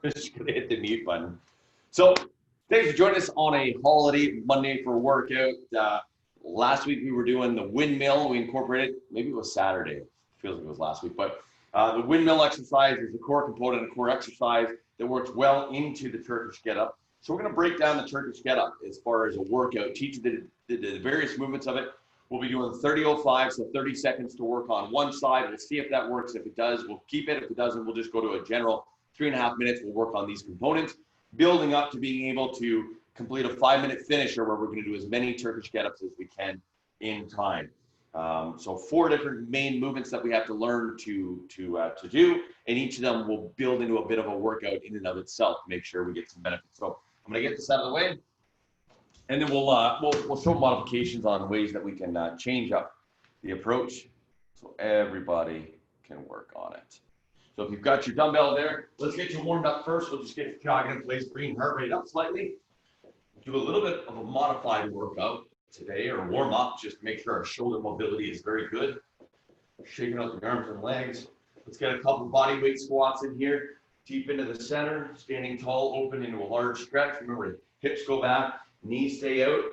Just gonna hit the mute button. So thanks for joining us on a holiday Monday for a workout. Last week we were doing the windmill. We incorporated, maybe it was Saturday. It feels like it was last week, but the windmill exercise is a core component, a core exercise that works well into the Turkish get-up. So we're gonna break down the Turkish get-up as far as a workout, teach you the various movements of it. We'll be doing 30:05, so 30 seconds to work on one side. We'll see if that works. If it does, we'll keep it. If it doesn't, we'll just go to a general 3.5 minutes. We'll work on these components, building up to being able to complete a 5-minute finisher where we're going to do as many Turkish get-ups as we can in time. So 4 different main movements that we have to learn to do, and each of them will build into a bit of a workout in and of itself. Make sure we get some benefits. So I'm going to get this out of the way, and then we'll show modifications on ways that we can change up the approach so everybody can work on it. So if you've got your dumbbell there, let's get you warmed up first. We'll just get you jogging in place, bringing heart rate up slightly. Do a little bit of a modified workout today, or warm up, just to make sure our shoulder mobility is very good. Shaking out the arms and legs. Let's get a couple body weight squats in here. Deep into the center, standing tall, open into a large stretch. Remember, hips go back, knees stay out.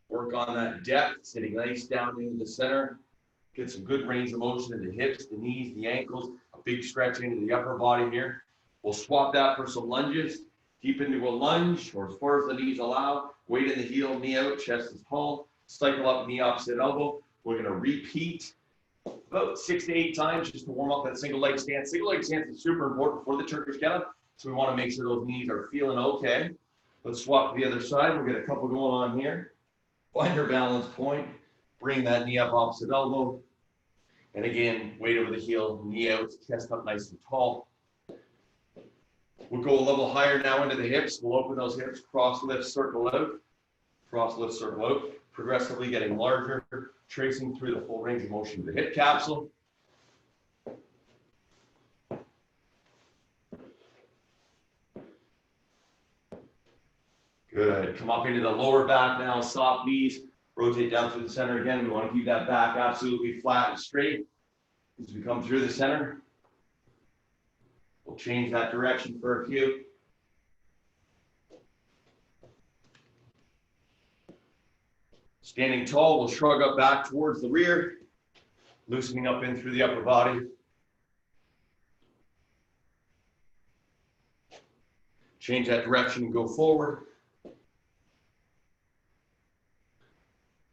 Work on that depth, sitting nice down into the center. Get some good range of motion in the hips, the knees, the ankles. Big stretch into the upper body here. We'll swap that for some lunges. Deep into a lunge, or as far as the knees allow. Weight in the heel, knee out, chest is tall. Cycle up, knee opposite elbow. We're going to repeat about 6 to 8 times just to warm up that single leg stance. Single leg stance is super important for the Turkish get-up, so we want to make sure those knees are feeling okay. Let's swap to the other side. We'll get a couple going on here. Find your balance point. Bring that knee up opposite elbow. And again, weight over the heel, knee out, chest up nice and tall. We'll go a level higher now into the hips. We'll open those hips, cross lift, circle out. Cross lift, circle out. Progressively getting larger, tracing through the full range of motion of the hip capsule. Good. Come up into the lower back now, soft knees. Rotate down through the center again. We want to keep that back absolutely flat and straight as we come through the center. We'll change that direction for a few. Standing tall, we'll shrug up back towards the rear, loosening up in through the upper body. Change that direction and go forward.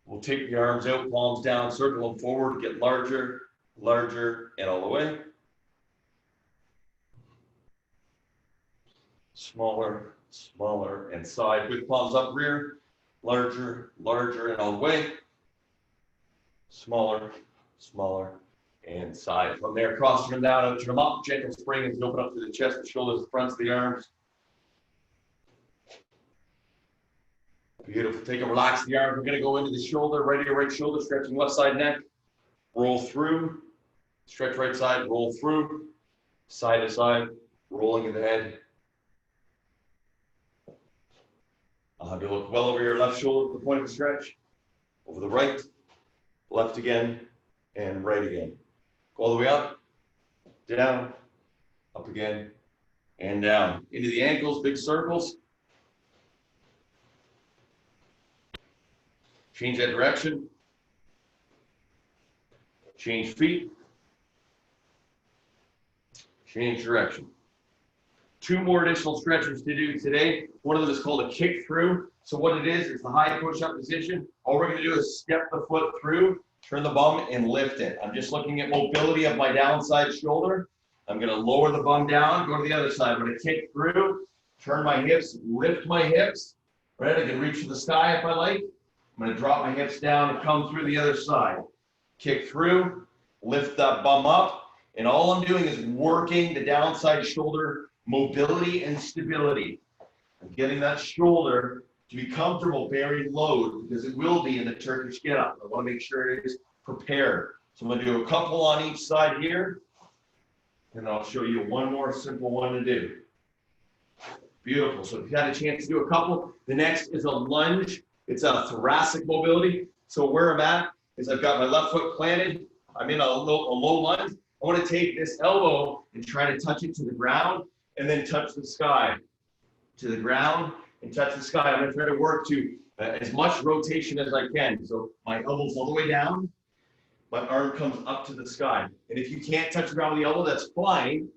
We'll take the arms out, palms down, circle them forward, get larger, larger, and all the way. Smaller, smaller, and side. With palms up, rear, larger, larger, and all the way. Smaller, smaller, and side. From there, cross them down, out them up, gentle spring as you open up to the chest, the shoulders, the fronts of the arms. Beautiful. Take and relax the arms. We're going to go into the shoulder, right ear, right shoulder, stretching left side neck. Roll through. Stretch right side, roll through. Side to side, rolling in the head. I'll have you look well over your left shoulder at the point of the stretch. Over the right, left again, and right again. Go all the way up, down, up again, and down. Into the ankles, big circles. Change that direction. Change feet. Change direction. 2 more additional stretches to do today. One of them is called a kick through. So what it is the high push-up position. All we're going to do is step the foot through, turn the bum, and lift it. I'm just looking at mobility of my downside shoulder. I'm going to lower the bum down, go to the other side. I'm going to kick through, turn my hips, lift my hips. Right? I can reach to the sky if I like. I'm going to drop my hips down and come through the other side. Kick through, lift that bum up, and all I'm doing is working the downside shoulder mobility and stability. I'm getting that shoulder to be comfortable bearing load, because it will be in the Turkish get-up. I want to make sure it is prepared. So I'm going to do a couple on each side here, and I'll show you one more simple one to do. Beautiful. So if you had a chance to do a couple, the next is a lunge. It's a thoracic mobility. So where I'm at is I've got my left foot planted. I'm in a low lunge. I want to take this elbow and try to touch it to the ground and then touch the sky. To the ground and touch the sky. I'm going to try to work to as much rotation as I can. So my elbow's all the way down. My arm comes up to the sky. And if you can't touch the ground with the elbow, that's fine.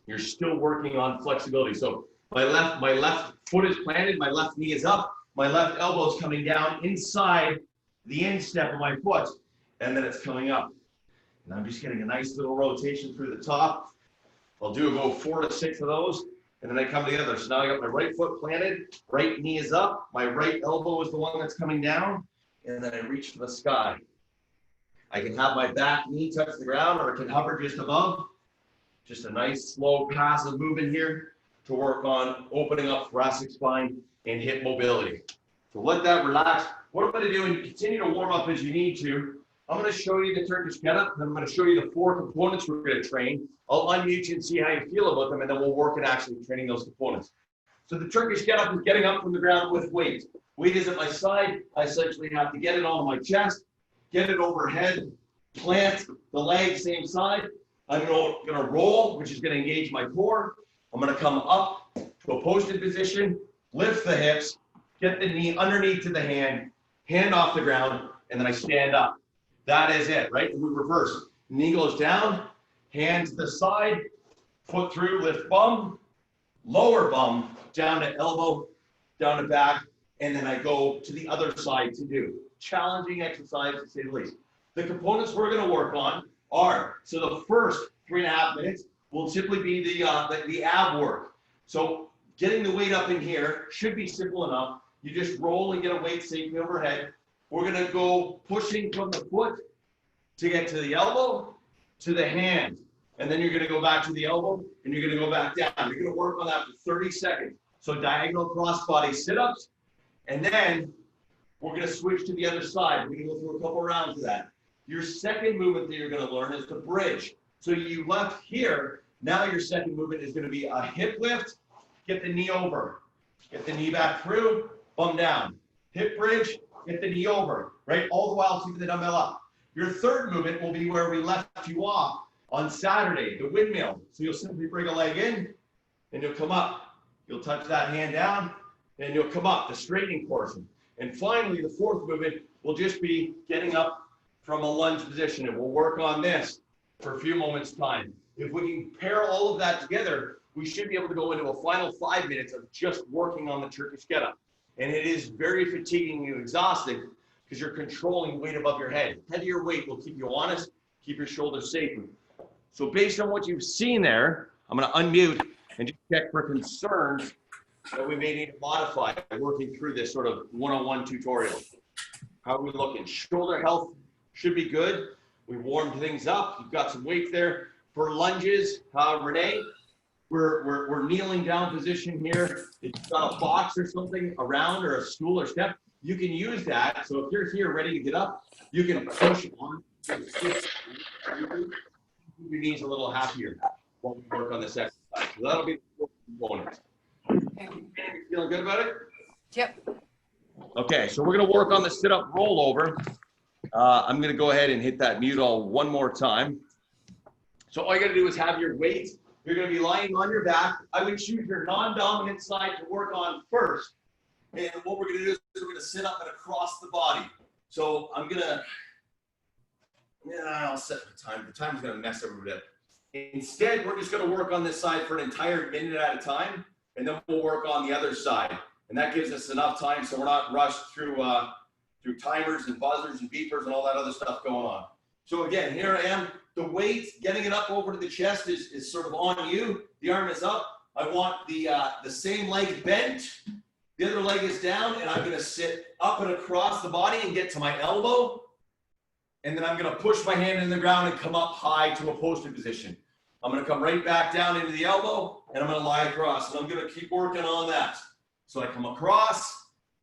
You're still working on flexibility. So my left foot is planted, my left knee is up, my left elbow is coming down inside the instep of my foot, and then it's coming up. And I'm just getting a nice little rotation through the top. I'll do about 4 to 6 of those, and then I come together. So now I got my right foot planted, right knee is up, my right elbow is the one that's coming down, and then I reach for the sky. I can have my back knee touch the ground, or it can hover just above. Just a nice, slow, passive movement here to work on opening up thoracic spine and hip mobility. So let that relax. What I'm going to do, and continue to warm up as you need to, I'm going to show you the Turkish get-up, and I'm going to show you the 4 components we're going to train. I'll unmute you and see how you feel about them, and then we'll work at actually training those components. So the Turkish get-up is getting up from the ground with weight. Weight is at my side. I essentially have to get it onto my chest, get it overhead, plant the leg same side. I'm going to roll, which is going to engage my core. I'm going to come up to a posted position, lift the hips, get the knee underneath to the hand off the ground, and then I stand up. That is it, right? And we reverse. Knee goes down, hand to the side, foot through, lift bum, lower bum, down to elbow, down to back, and then I go to the other side to do. Challenging exercise, to say the least. The components we're going to work on are, so the first 3.5 minutes will typically be the ab work. So getting the weight up in here should be simple enough. You just roll and get a weight safely overhead. We're going to go pushing from the foot to get to the elbow, to the hand. And then you're going to go back to the elbow, and you're going to go back down. You're going to work on that for 30 seconds. So diagonal cross-body sit-ups. And then we're going to switch to the other side. We're going to go through a couple rounds of that. Your second movement that you're going to learn is the bridge. So you left here. Now your second movement is going to be a hip lift. Get the knee over. Get the knee back through. Bum down. Hip bridge. Get the knee over. Right? All the while keeping the dumbbell up. Your third movement will be where we left you off on Saturday, the windmill. So you'll simply bring a leg in, and you'll come up. You'll touch that hand down, and you'll come up, the straightening portion. And finally, the fourth movement will just be getting up from a lunge position, and we'll work on this for a few moments time. If we can pair all of that together, we should be able to go into a final 5 minutes of just working on the Turkish get-up. And it is very fatiguing and exhausting because you're controlling weight above your head. Heavier weight will keep you honest, keep your shoulders safe. So based on what you've seen there, I'm going to unmute and just check for concerns that we may need to modify working through this sort of one-on-one tutorial. How are we looking? Shoulder health should be good. We warmed things up. You've got some weight there. For lunges, Renee, we're kneeling down position here. If you've got a box or something around, or a stool or step, you can use that. So if you're here ready to get up, you can push on. Your knees a little happier while we work on this exercise. So that'll be the component. Feeling good about it? Yep. Okay, so we're going to work on the sit-up rollover. I'm going to go ahead and hit that mute all one more time. So all you got to do is have your weight. You're going to be lying on your back. I would choose your non-dominant side to work on first. And what we're going to do is we're going to sit up and across the body. So I'm going to, I'll set the time. The time's going to mess everybody up. Instead, we're just going to work on this side for an entire minute at a time, and then we'll work on the other side. And that gives us enough time so we're not rushed through timers and buzzers and beepers and all that other stuff going on. So again, here I am. The weight, getting it up over to the chest is sort of on you. The arm is up. I want the same leg bent. The other leg is down, and I'm going to sit up and across the body and get to my elbow. And then I'm going to push my hand in the ground and come up high to a posted position. I'm going to come right back down into the elbow, and I'm going to lie across. And I'm going to keep working on that. So I come across,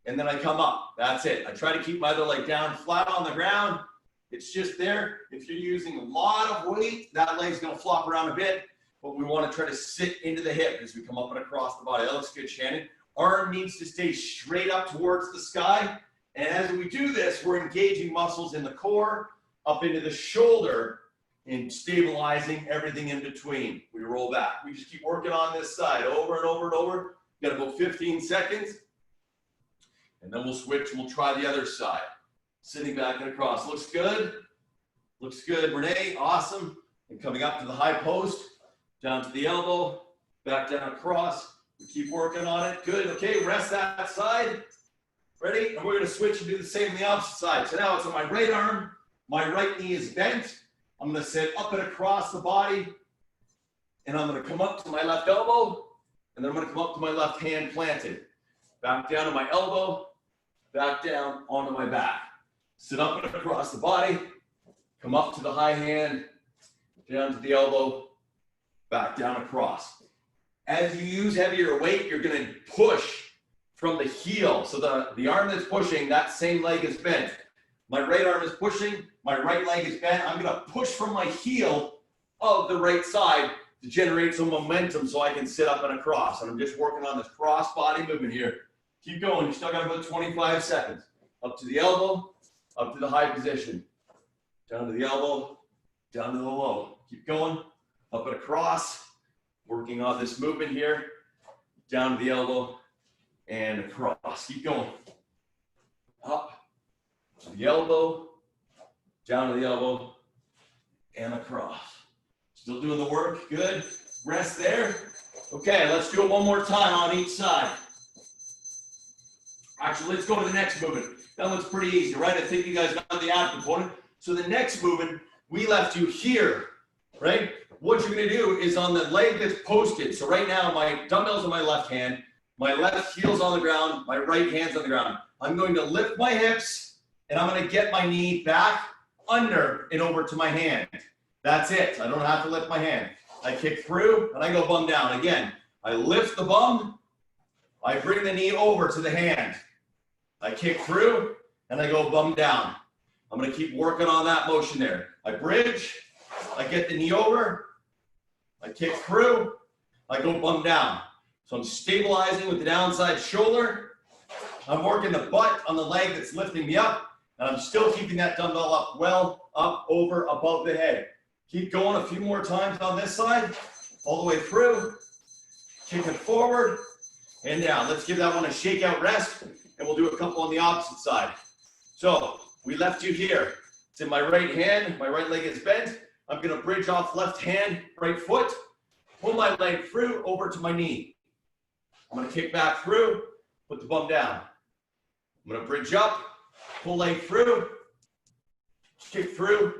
and then I come up. That's it. I try to keep my other leg down flat on the ground. It's just there. If you're using a lot of weight, that leg's going to flop around a bit. But we want to try to sit into the hip as we come up and across the body. That looks good, Shannon. Arm needs to stay straight up towards the sky. And as we do this, we're engaging muscles in the core, up into the shoulder, and stabilizing everything in between. We roll back. We just keep working on this side over and over and over. Got about 15 seconds. And then we'll switch and we'll try the other side. Sitting back and across. Looks good. Looks good, Renee. Awesome. And coming up to the high post, down to the elbow, back down across. We keep working on it. Good. Okay, rest that side. Ready? And we're going to switch and do the same on the opposite side. So now it's on my right arm. My right knee is bent. I'm going to sit up and across the body. And I'm going to come up to my left elbow. And then I'm going to come up to my left hand planted. Back down to my elbow. Back down onto my back. Sit up and across the body. Come up to the high hand. Down to the elbow. Back down across. As you use heavier weight, you're going to push from the heel. So the arm that's pushing, that same leg is bent. My right arm is pushing, my right leg is bent. I'm going to push from my heel of the right side to generate some momentum so I can sit up and across. And I'm just working on this cross body movement here. Keep going. You still got about 25 seconds. Up to the elbow, up to the high position. Down to the elbow, down to the low. Keep going. Up and across. Working on this movement here. Down to the elbow and across. Keep going. Up to the elbow, down to the elbow, and across. Still doing the work. Good. Rest there. Okay, let's do it one more time on each side. Actually, let's go to the next movement. That one's pretty easy, right? I think you guys got the ab component. So the next movement, we left you here, right? What you're going to do is on the leg that's posted. So right now, my dumbbell's in my left hand. My left heel's on the ground. My right hand's on the ground. I'm going to lift my hips, and I'm going to get my knee back under and over to my hand. That's it. I don't have to lift my hand. I kick through, and I go bum down. Again, I lift the bum. I bring the knee over to the hand. I kick through, and I go bum down. I'm going to keep working on that motion there. I bridge. I get the knee over. I kick through. I go bum down. So I'm stabilizing with the downside shoulder. I'm working the butt on the leg that's lifting me up. And I'm still keeping that dumbbell up well, up, over, above the head. Keep going a few more times on this side. All the way through. Kicking forward and down. Let's give that one a shakeout rest. And we'll do a couple on the opposite side. So we left you here. It's in my right hand. My right leg is bent. I'm going to bridge off left hand, right foot. Pull my leg through over to my knee. I'm going to kick back through, put the bum down. I'm going to bridge up, pull leg through, kick through,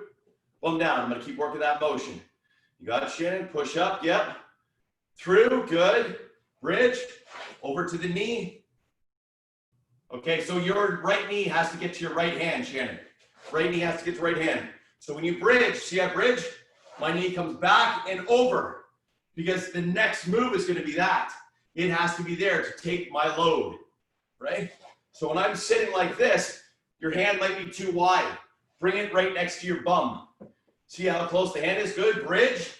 bum down. I'm going to keep working that motion. You got it, Shannon? Push up, yep. Through, good. Bridge, over to the knee. Okay, so your right knee has to get to your right hand, Shannon. Right knee has to get to right hand. So when you bridge, see I bridge? My knee comes back and over because the next move is going to be that. It has to be there to take my load, right? So when I'm sitting like this, your hand might be too wide. Bring it right next to your bum. See how close the hand is? Good. Bridge.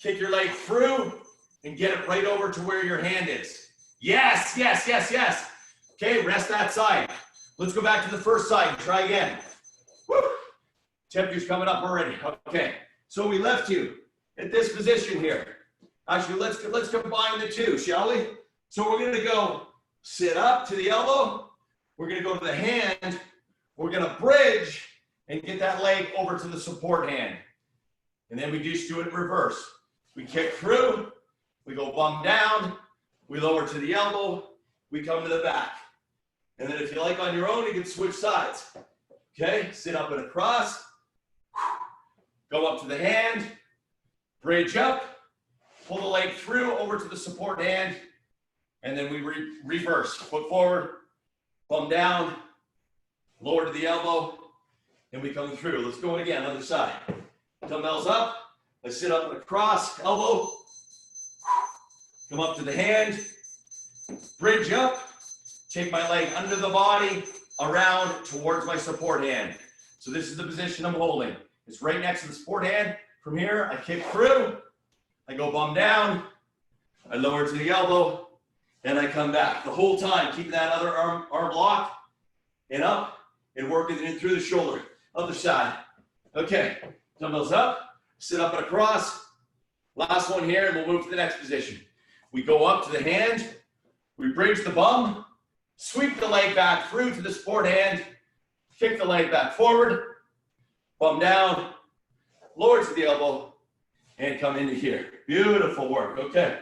Kick your leg through and get it right over to where your hand is. Yes, yes, yes, yes. Okay, rest that side. Let's go back to the first side. Try again. Woo. Temperature's coming up already. Okay, so we left you at this position here. Actually, let's combine the two, shall we? So we're going to go sit up to the elbow. We're going to go to the hand. We're going to bridge and get that leg over to the support hand. And then we just do it in reverse. We kick through. We go bum down. We lower to the elbow. We come to the back. And then if you like on your own, you can switch sides. Okay, sit up and across. Go up to the hand. Bridge up. Pull the leg through over to the support hand, and then we reverse. Foot forward, bum down, lower to the elbow, and we come through. Let's go again, other side. Dumbbells up, I sit up and across, elbow, come up to the hand, bridge up, take my leg under the body, around towards my support hand. So this is the position I'm holding. It's right next to the support hand. From here, I kick through. I go bum down, I lower to the elbow, and I come back. The whole time, keeping that other arm locked, and up, and working it in through the shoulder. Other side. Okay, Dumbbells up, sit up and across. Last one here, and we'll move to the next position. We go up to the hand, we bridge the bum, sweep the leg back through to the support hand, kick the leg back forward, bum down, lower to the elbow, and come into here. Beautiful work. Okay.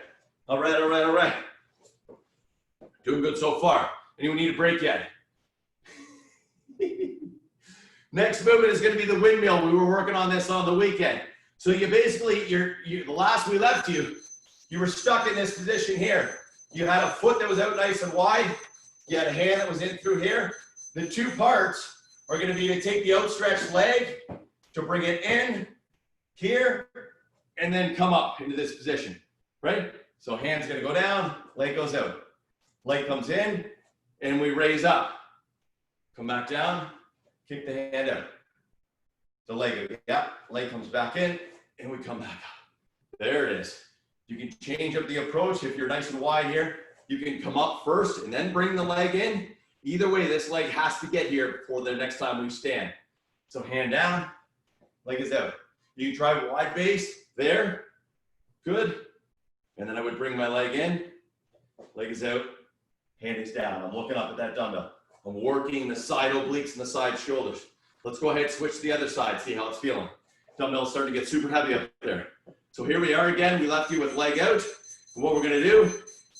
All right, all right, all right. Doing good so far. Anyone need a break yet? Next movement is going to be the windmill. We were working on this on the weekend. So you basically, the last we left you, you were stuck in this position here. You had a foot that was out nice and wide. You had a hand that was in through here. The two parts are going to be to take the outstretched leg, to bring it in here, and then come up into this position, right? So hand's going to go down, leg goes out. Leg comes in, and we raise up. Come back down, kick the hand out. The leg, yeah, leg comes back in, and we come back up. There it is. You can change up the approach. If you're nice and wide here, you can come up first and then bring the leg in. Either way, this leg has to get here before the next time we stand. So hand down, leg is out. You can try wide base there. Good. And then I would bring my leg in, leg is out, hand is down. I'm looking up at that dumbbell. I'm working the side obliques and the side shoulders. Let's go ahead, switch to the other side, see how it's feeling. Dumbbell's starting to get super heavy up there. So here we are again. We left you with leg out. And what we're going to do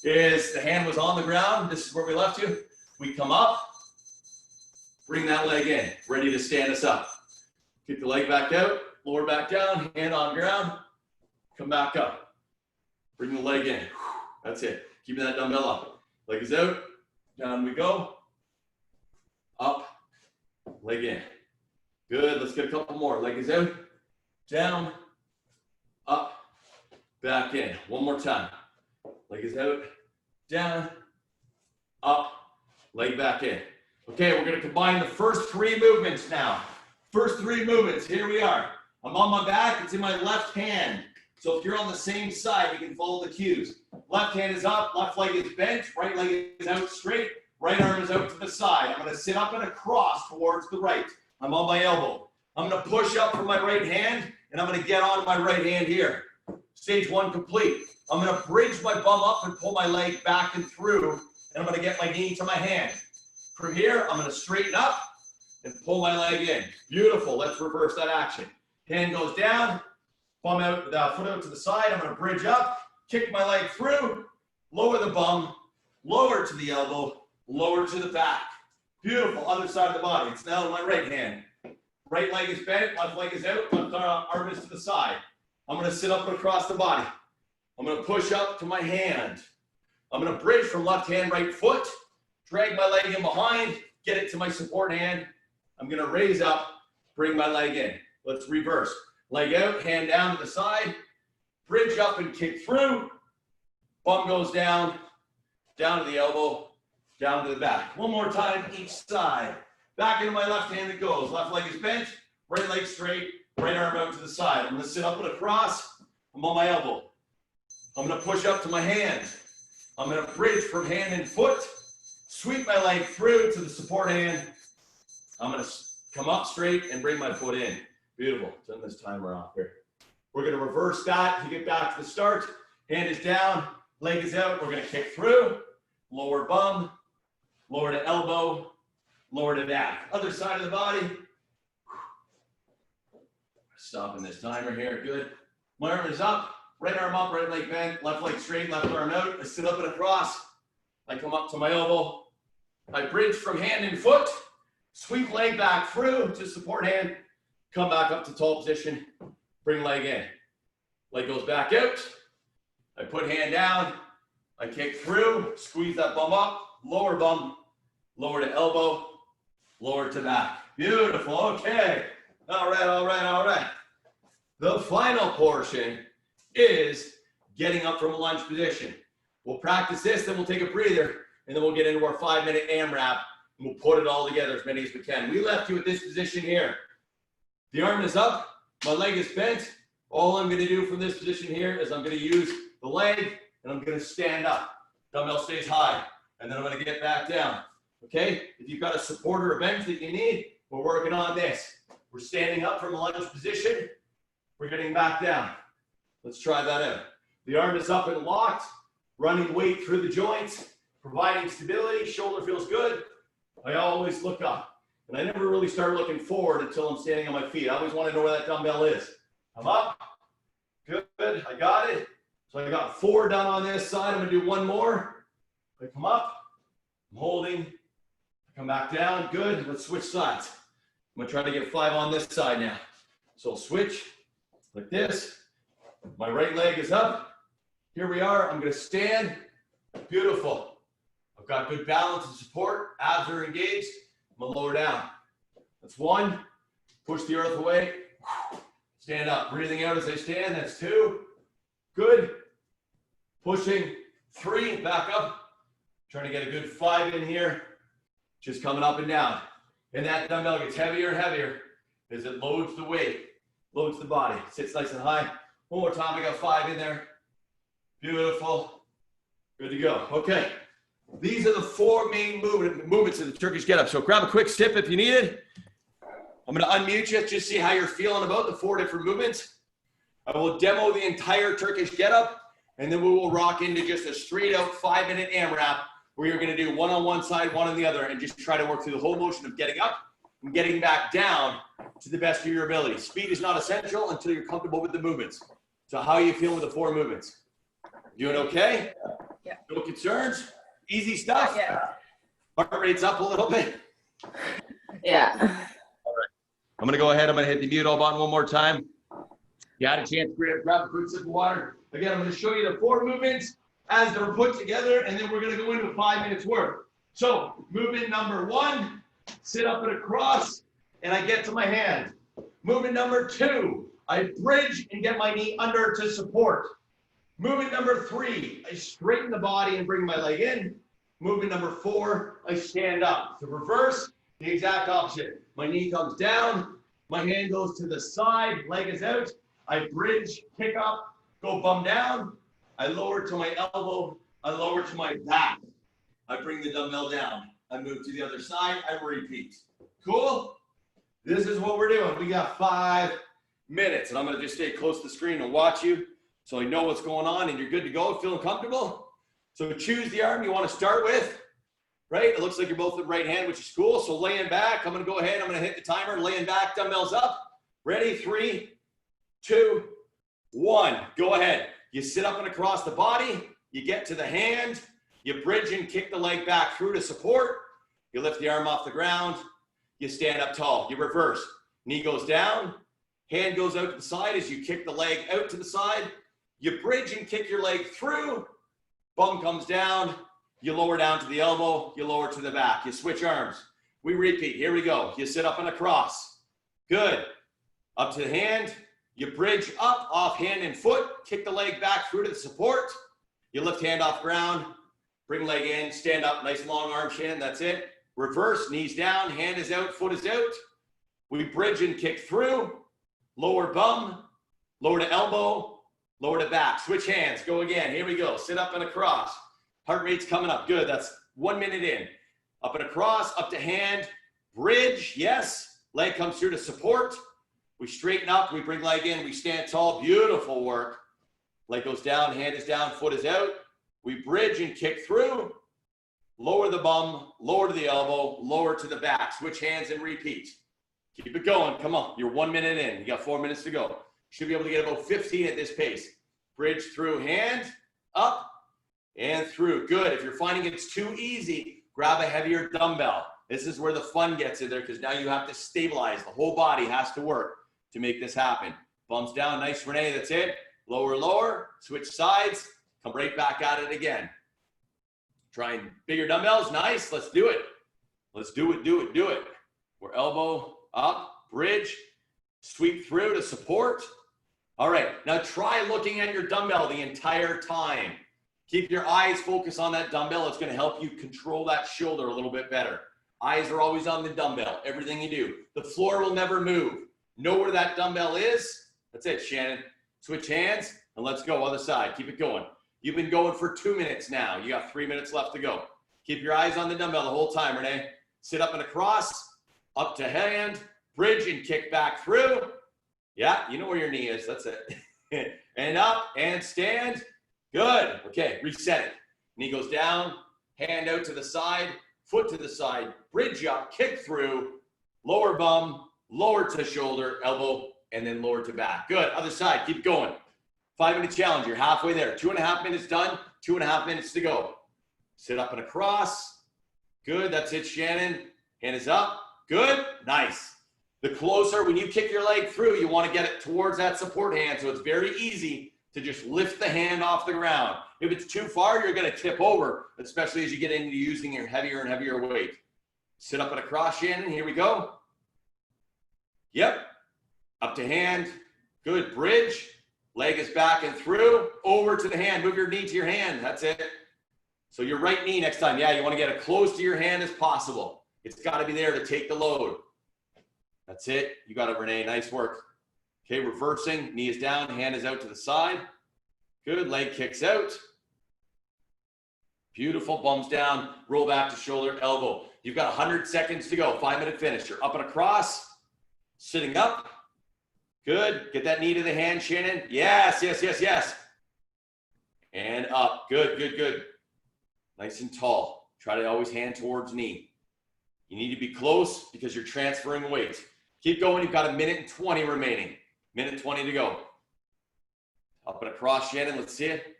is the hand was on the ground. This is where we left you. We come up, bring that leg in, ready to stand us up. Kick the leg back out, lower back down, hand on ground, come back up. Bring the leg in. That's it. Keeping that dumbbell up. Leg is out, down we go, up, leg in. Good, let's get a couple more. Leg is out, down, up, back in. One more time. Leg is out, down, up, leg back in. Okay, we're gonna combine the first three movements now. First three movements, here we are. I'm on my back, it's in my left hand. So if you're on the same side, you can follow the cues. Left hand is up, left leg is bent, right leg is out straight, right arm is out to the side. I'm gonna sit up and across towards the right. I'm on my elbow. I'm gonna push up from my right hand, and I'm gonna get on my right hand here. Stage one complete. I'm gonna bridge my bum up and pull my leg back and through, and I'm gonna get my knee to my hand. From here, I'm gonna straighten up and pull my leg in. Beautiful, let's reverse that action. Hand goes down, bum out, foot out to the side. I'm gonna bridge up, kick my leg through, lower the bum, lower to the elbow, lower to the back. Beautiful, other side of the body. It's now in my right hand. Right leg is bent, left leg is out, left arm is to the side. I'm gonna sit up and across the body. I'm gonna push up to my hand. I'm gonna bridge from left hand, right foot, drag my leg in behind, get it to my support hand. I'm gonna raise up, bring my leg in. Let's reverse. Leg out, hand down to the side, bridge up and kick through. Bum goes down to the elbow, down to the back. One more time, each side. Back into my left hand it goes. Left leg is bent, right leg straight, right arm out to the side. I'm gonna sit up and across. I'm on my elbow. I'm gonna push up to my hand. I'm gonna bridge from hand and foot, sweep my leg through to the support hand. I'm gonna come up straight and bring my foot in. Beautiful, turn this timer off here. We're gonna reverse that to get back to the start. Hand is down, leg is out. We're gonna kick through, lower bum, lower to elbow, lower to back. Other side of the body. Stopping this timer here, good. My arm is up, right arm up, right leg bent, left leg straight, left arm out. I sit up and across. I come up to my elbow. I bridge from hand and foot, sweep leg back through to support hand, come back up to tall position, bring leg in. Leg goes back out. I put hand down, I kick through, squeeze that bum up, lower to elbow, lower to back. Beautiful, okay. All right, all right, all right. The final portion is getting up from a lunge position. We'll practice this, then we'll take a breather, and then we'll get into our 5-minute AMRAP, and we'll put it all together as many as we can. We left you at this position here. The arm is up, my leg is bent. All I'm gonna do from this position here is I'm gonna use the leg, and I'm gonna stand up. Dumbbell stays high, and then I'm gonna get back down. Okay, if you've got a support or a bench that you need, we're working on this. We're standing up from a lunge position. We're getting back down. Let's try that out. The arm is up and locked, running weight through the joints, providing stability. Shoulder feels good. I always look up. And I never really start looking forward until I'm standing on my feet. I always want to know where that dumbbell is. I'm up. Good. I got it. So I got 4 done on this side. I'm going to do 1 more. I come up. I'm holding. I come back down. Good. Let's switch sides. I'm going to try to get 5 on this side now. So I'll switch like this. My right leg is up. Here we are. I'm going to stand. Beautiful. I've got good balance and support. Abs are engaged. I'm going to lower down. That's 1. Push the earth away. Stand up. Breathing out as I stand. That's 2. Good. Pushing. 3. Back up. Trying to get a good 5 in here. Just coming up and down. And that dumbbell gets heavier and heavier as it loads the weight, loads the body. Sits nice and high. One more time. I got 5 in there. Beautiful. Good to go. Okay. These are the 4 main movements of the Turkish get up. So grab a quick sip if you need it. I'm going to unmute you, just see how you're feeling about the 4 different movements. I will demo the entire Turkish get up, and then we will rock into just a straight out 5-minute AMRAP where you're going to do 1 on one side, 1 on the other, and just try to work through the whole motion of getting up and getting back down to the best of your ability. Speed is not essential until you're comfortable with the movements. So how are you feeling with the 4 movements? Doing okay? Yeah. No concerns? Easy stuff? Yeah. Heart rate's up a little bit? Yeah. All right. I'm going to go ahead. I'm going to hit the mute all button one more time. You had a chance to grab a quick sip of water. Again, I'm going to show you the 4 movements as they're put together, and then we're going to go into 5 minutes worth. So movement number 1, sit up and across, and I get to my hand. Movement number 2, I bridge and get my knee under to support. Movement number 3, I straighten the body and bring my leg in. Movement number 4, I stand up. To reverse, the exact opposite. My knee comes down, my hand goes to the side, leg is out. I bridge, kick up, go bum down. I lower to my elbow, I lower to my back. I bring the dumbbell down. I move to the other side, I repeat. Cool? This is what we're doing. We got 5 minutes, and I'm gonna just stay close to the screen and watch you so I know what's going on and you're good to go, feeling comfortable. So choose the arm you wanna start with, right? It looks like you're both with right hand, which is cool. So laying back, I'm gonna go ahead, I'm gonna hit the timer, laying back, dumbbells up. Ready, 3, 2, 1, go ahead. You sit up and across the body, you get to the hand, you bridge and kick the leg back through to support, you lift the arm off the ground, you stand up tall, you reverse. Knee goes down, hand goes out to the side as you kick the leg out to the side, you bridge and kick your leg through, bum comes down, you lower down to the elbow, you lower to the back, you switch arms. We repeat, here we go. You sit up and across, good. Up to the hand, you bridge up, off hand and foot, kick the leg back through to the support, you lift hand off ground, bring leg in, stand up, nice long arm shin, that's it. Reverse, knees down, hand is out, foot is out. We bridge and kick through, lower bum, lower to elbow, lower to back. Switch hands, go again, here we go. Sit up and across. Heart rate's coming up, good, that's 1 minute in. Up and across, up to hand, bridge, yes. Leg comes through to support. We straighten up, we bring leg in, we stand tall, beautiful work. Leg goes down, hand is down, foot is out. We bridge and kick through, lower the bum, lower to the elbow, lower to the back. Switch hands and repeat. Keep it going, come on, you're 1 minute in. You got 4 minutes to go. Should be able to get about 15 at this pace. Bridge through, hand, up, and through. Good, if you're finding it's too easy, grab a heavier dumbbell. This is where the fun gets in there because now you have to stabilize. The whole body has to work to make this happen. Bums down, nice Renee, that's it. Lower, lower, switch sides, come right back at it again. Trying bigger dumbbells, nice, let's do it. Let's do it, do it, do it. We're elbow up, bridge, sweep through to support. All right, now try looking at your dumbbell the entire time. Keep your eyes focused on that dumbbell. It's gonna help you control that shoulder a little bit better. Eyes are always on the dumbbell, everything you do. The floor will never move. Know where that dumbbell is. That's it, Shannon. Switch hands and let's go, other side. Keep it going. You've been going for 2 minutes now. You got 3 minutes left to go. Keep your eyes on the dumbbell the whole time, Renee. Sit up and across, up to hand, bridge and kick back through. Yeah, you know where your knee is. That's it. And up and stand. Good. Okay, reset it. Knee goes down, hand out to the side, foot to the side, bridge up, kick through, lower bum, lower to shoulder, elbow, and then lower to back. Good. Other side. Keep going. 5-minute challenge. You're halfway there. 2.5 minutes done. 2.5 minutes to go. Sit up and across. Good. That's it, Shannon. Hand is up. Good. Nice. The closer, when you kick your leg through, you want to get it towards that support hand. So it's very easy to just lift the hand off the ground. If it's too far, you're going to tip over, especially as you get into using your heavier and heavier weight. Sit up and across, Shannon. Here we go. Yep. Up to hand. Good. Bridge. Leg is back and through. Over to the hand. Move your knee to your hand. That's it. So your right knee next time. Yeah, you want to get it close to your hand as possible. It's got to be there to take the load. That's it. You got it, Renee. Nice work. Okay, reversing. Knee is down. Hand is out to the side. Good. Leg kicks out. Beautiful. Bums down. Roll back to shoulder, elbow. You've got 100 seconds to go. 5-minute finish. You're up and across. Sitting up. Good. Get that knee to the hand, Shannon. Yes, yes, yes, yes. And up. Good, good, good. Nice and tall. Try to always hand towards knee. You need to be close because you're transferring weight. Keep going. You've got 1:20 remaining. 1:20 to go. Up and across, Shannon. Let's see it.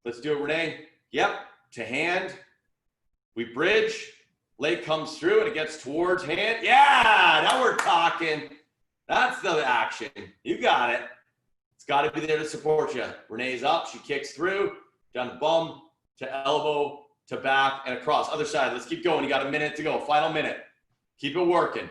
Let's do it, Renee. Yep. To hand. We bridge. Leg comes through and it gets towards hand. Yeah, now we're talking. That's the action. You got it. It's got to be there to support you. Renee's up. She kicks through. Down bum to elbow to back and across. Other side. Let's keep going. You got 1 minute to go. Final minute. Keep it working.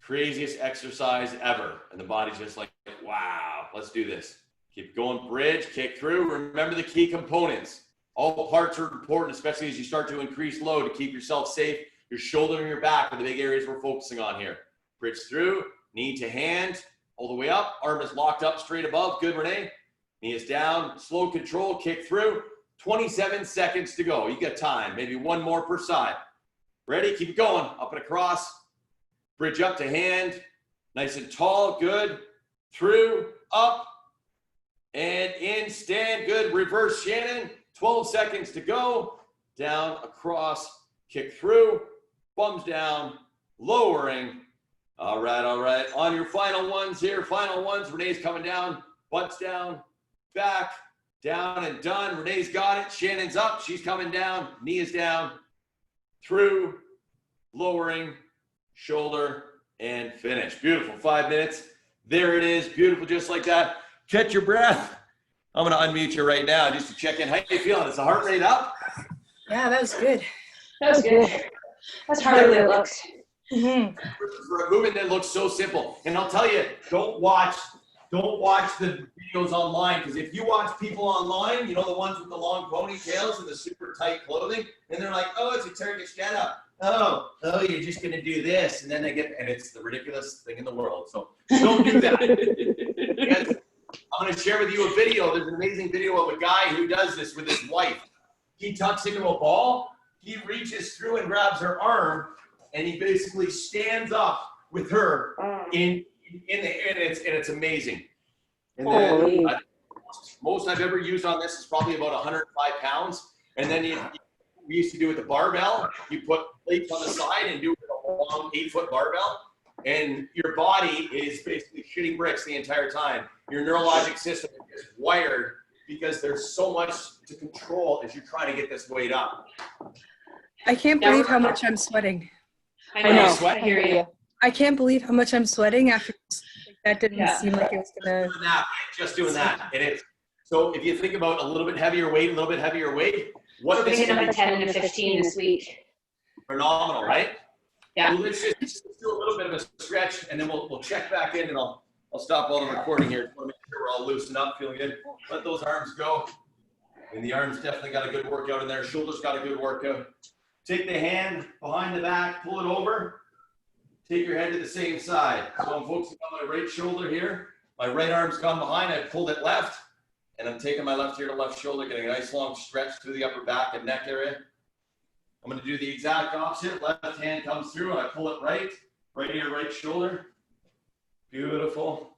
Craziest exercise ever. And the body's just like, wow, let's do this. Keep going. Bridge, kick through. Remember the key components. All parts are important, especially as you start to increase load to keep yourself safe. Your shoulder and your back are the big areas we're focusing on here. Bridge through, knee to hand, all the way up. Arm is locked up straight above. Good, Renee. Knee is down. Slow control, kick through. 27 seconds to go. You got time. Maybe one more per side. Ready? Keep it going. Up and across. Bridge up to hand. Nice and tall. Good. Through, up, and in. Stand. Good. Reverse, Shannon. 12 seconds to go. Down, across, kick through. Bums down. Lowering. All right, all right. On your final ones here. Final ones. Renee's coming down. Butts down. Back. Down and done. Renee's got it. Shannon's up. She's coming down. Knee is down. Through. Lowering. Shoulder. And finish. Beautiful. 5 minutes. There it is. Beautiful. Just like that. Catch your breath. I'm going to unmute you right now just to check in. How you feeling? Is the heart rate up? Yeah, that was good. That was good. That's harder than it looks. Mm-hmm. For a movement that looks so simple. And I'll tell you, don't watch the videos online, because if you watch people online, you know, the ones with the long ponytails and the super tight clothing, and they're like, oh, it's a Turkish getup. Oh, you're just going to do this. And then they get, and it's the ridiculous thing in the world. So don't do that. Because I'm going to share with you a video. There's an amazing video of a guy who does this with his wife. He tucks into a ball. He reaches through and grabs her arm, and he basically stands up with her in the air, and it's amazing. And then most I've ever used on this is probably about 105 pounds. And then we used to do it with the barbell. You put plates on the side and do it with a long 8-foot barbell. And your body is basically shitting bricks the entire time. Your neurologic system is wired because there's so much to control as you're trying to get this weight up. I can't believe how much I'm sweating. I know. Sweat? I hear you. I can't believe how much I'm sweating after that didn't seem like it was gonna. Just doing that. It is. So if you think about a little bit heavier weight, what We're this picking up is at 10 and 15 this week. phenomenal, right? Yeah. So let's just do a little bit of a stretch, and then we'll check back in, and I'll stop all the recording here. Just want to make sure we're all loosened up, feeling good. Let those arms go. And the arms definitely got a good workout in there. Shoulders got a good workout. Take the hand behind the back, pull it over. Take your head to the same side. So I'm focusing on my right shoulder here. My right arm's gone behind. I pulled it left, and I'm taking my left ear to left shoulder, getting a nice long stretch through the upper back and neck area. I'm going to do the exact opposite. Left hand comes through, and I pull it right ear, right shoulder. Beautiful.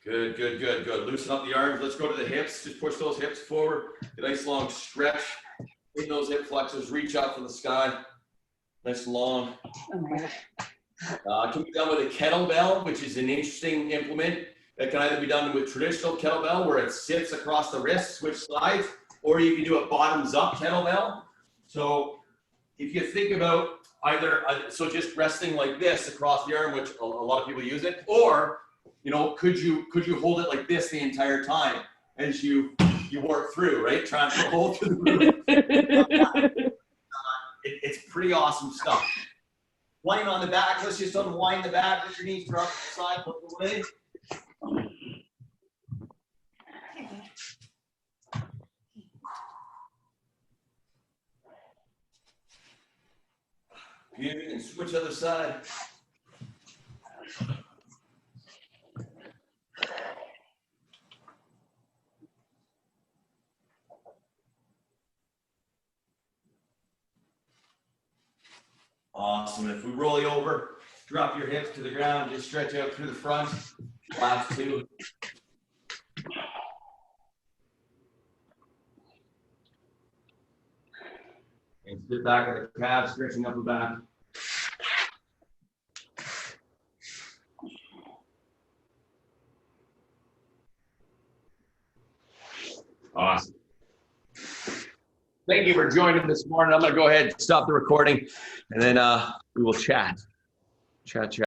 Good, good, good, good. Loosen up the arms. Let's go to the hips. Just push those hips forward. A nice long stretch in those hip flexors. Reach up for the sky. Nice long. Oh my God. Can be done with a kettlebell, which is an interesting implement that can either be done with traditional kettlebell where it sits across the wrist, switch sides, or you can do a bottoms up kettlebell. So if you think about either, so just resting like this across the arm, which a lot of people use it, or, you know, could you hold it like this the entire time as you work through, right? Trying to hold through the room. It's pretty awesome stuff. Lying on the back, let's just unwind the back, let your knees drop to the side, look away. Good, and switch other side. Awesome. If we roll you over, drop your hips to the ground, just stretch out through the front. Last two. And sit back at the calves, stretching up the back. Awesome. Thank you for joining this morning. I'm going to go ahead and stop the recording, and then we will chat.